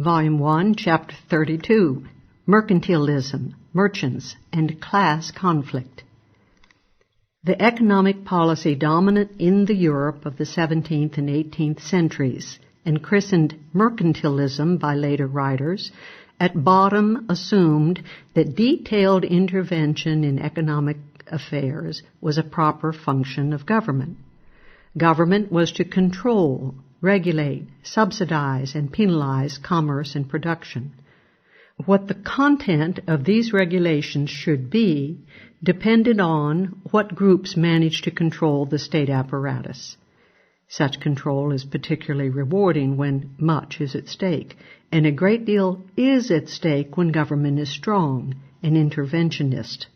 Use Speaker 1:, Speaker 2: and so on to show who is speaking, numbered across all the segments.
Speaker 1: Volume 1, Chapter 32, Mercantilism, Merchants, and Class Conflict. The economic policy dominant in the Europe of the 17th and 18th centuries, and christened mercantilism by later writers, at bottom assumed that detailed intervention in economic affairs was a proper function of government. Government was to control, regulate, subsidize, and penalize commerce and production. What the content of these regulations should be depended on what groups managed to control the state apparatus. Such control is particularly rewarding when much is at stake, and a great deal is at stake when government is strong and interventionist.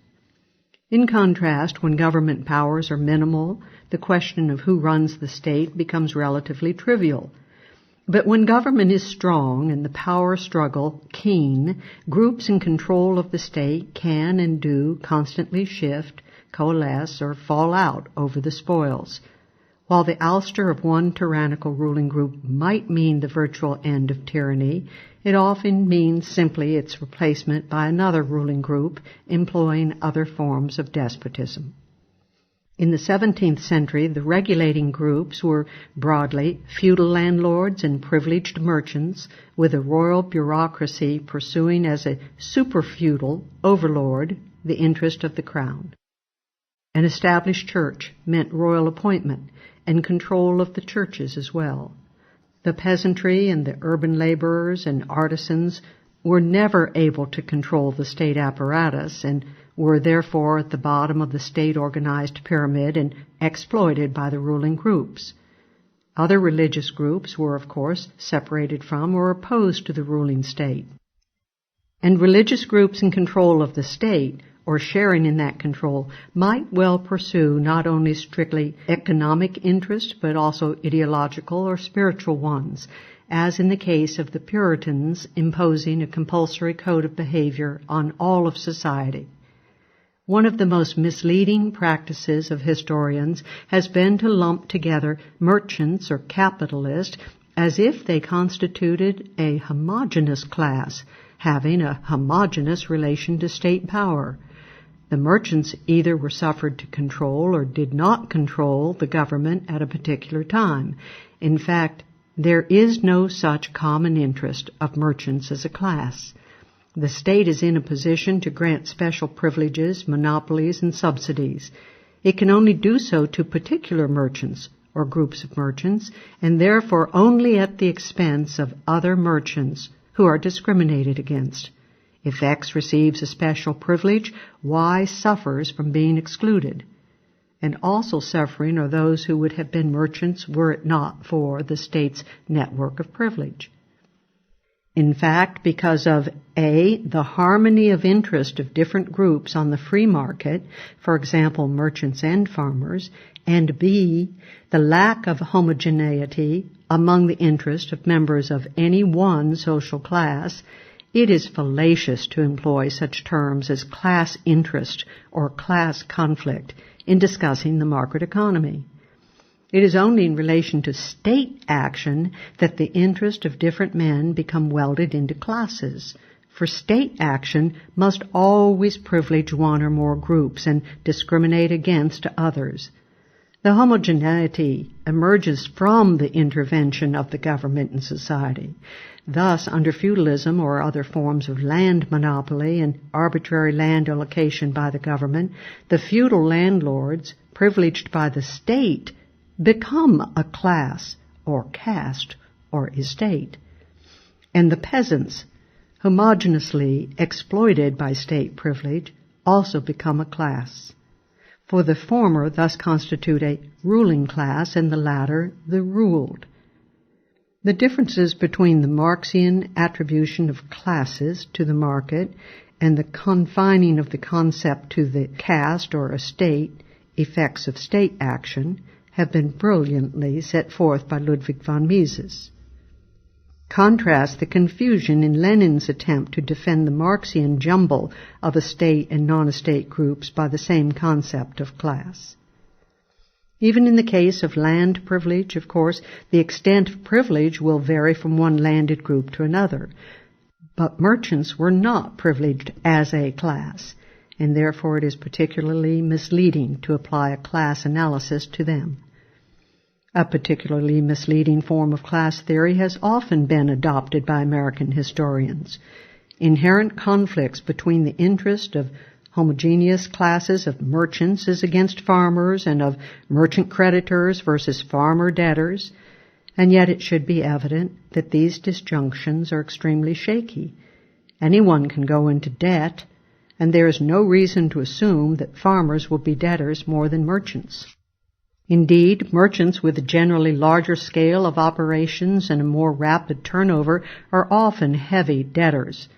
Speaker 1: In contrast, when government powers are minimal, the question of who runs the state becomes relatively trivial. But when government is strong and the power struggle keen, groups in control of the state can and do constantly shift, coalesce, or fall out over the spoils. While the ouster of one tyrannical ruling group might mean the virtual end of tyranny, it often means simply its replacement by another ruling group employing other forms of despotism. In the 17th century, the regulating groups were broadly feudal landlords and privileged merchants, with a royal bureaucracy pursuing as a super-feudal overlord the interest of the crown. An established church meant royal appointment and control of the churches as well. The peasantry and the urban laborers and artisans were never able to control the state apparatus and were therefore at the bottom of the state-organized pyramid and exploited by the ruling groups. Other religious groups were, of course, separated from or opposed to the ruling state. And religious groups in control of the state, or sharing in that control, might well pursue not only strictly economic interest, but also ideological or spiritual ones, as in the case of the Puritans imposing a compulsory code of behavior on all of society. One of the most misleading practices of historians has been to lump together merchants or capitalists as if they constituted a homogeneous class, having a homogeneous relation to state power. The merchants either were suffered to control or did not control the government at a particular time. In fact, there is no such common interest of merchants as a class. The state is in a position to grant special privileges, monopolies, and subsidies. It can only do so to particular merchants or groups of merchants, and therefore only at the expense of other merchants who are discriminated against. If X receives a special privilege, Y suffers from being excluded. And also suffering are those who would have been merchants were it not for the state's network of privilege. In fact, because of A, the harmony of interest of different groups on the free market, for example, merchants and farmers, and B, the lack of homogeneity among the interest of members of any one social class, it is fallacious to employ such terms as class interest or class conflict in discussing the market economy. It is only in relation to state action that the interest of different men become welded into classes. For state action must always privilege one or more groups and discriminate against others. The homogeneity emerges from the intervention of the government in society. Thus, under feudalism or other forms of land monopoly and arbitrary land allocation by the government, the feudal landlords, privileged by the state, become a class or caste or estate. And the peasants, homogeneously exploited by state privilege, also become a class. For the former thus constitute a ruling class and the latter the ruled. The differences between the Marxian attribution of classes to the market and the confining of the concept to the caste or estate effects of state action have been brilliantly set forth by Ludwig von Mises. Contrast the confusion in Lenin's attempt to defend the Marxian jumble of estate and non-estate groups by the same concept of class. Even in the case of land privilege, of course, the extent of privilege will vary from one landed group to another. But merchants were not privileged as a class, and therefore it is particularly misleading to apply a class analysis to them. A particularly misleading form of class theory has often been adopted by American historians. Inherent conflicts between the interest of homogeneous classes of merchants as against farmers and of merchant creditors versus farmer debtors, and yet it should be evident that these disjunctions are extremely shaky. Anyone can go into debt, and there is no reason to assume that farmers will be debtors more than merchants. Indeed, merchants with a generally larger scale of operations and a more rapid turnover are often heavy debtors.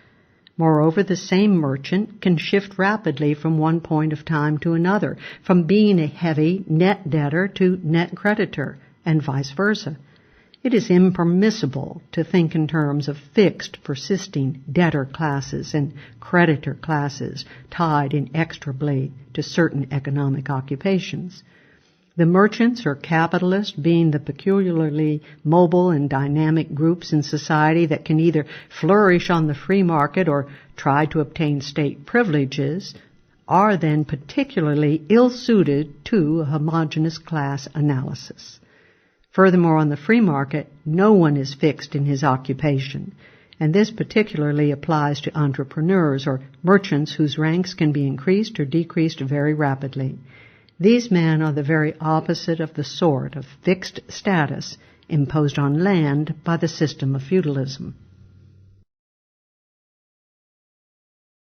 Speaker 1: Moreover, the same merchant can shift rapidly from one point of time to another, from being a heavy net debtor to net creditor, and vice versa. It is impermissible to think in terms of fixed, persisting debtor classes and creditor classes tied inextricably to certain economic occupations. The merchants or capitalists being the peculiarly mobile and dynamic groups in society that can either flourish on the free market or try to obtain state privileges are then particularly ill-suited to a homogeneous class analysis. Furthermore, on the free market, no one is fixed in his occupation, and this particularly applies to entrepreneurs or merchants whose ranks can be increased or decreased very rapidly. These men are the very opposite of the sort of fixed status imposed on land by the system of feudalism.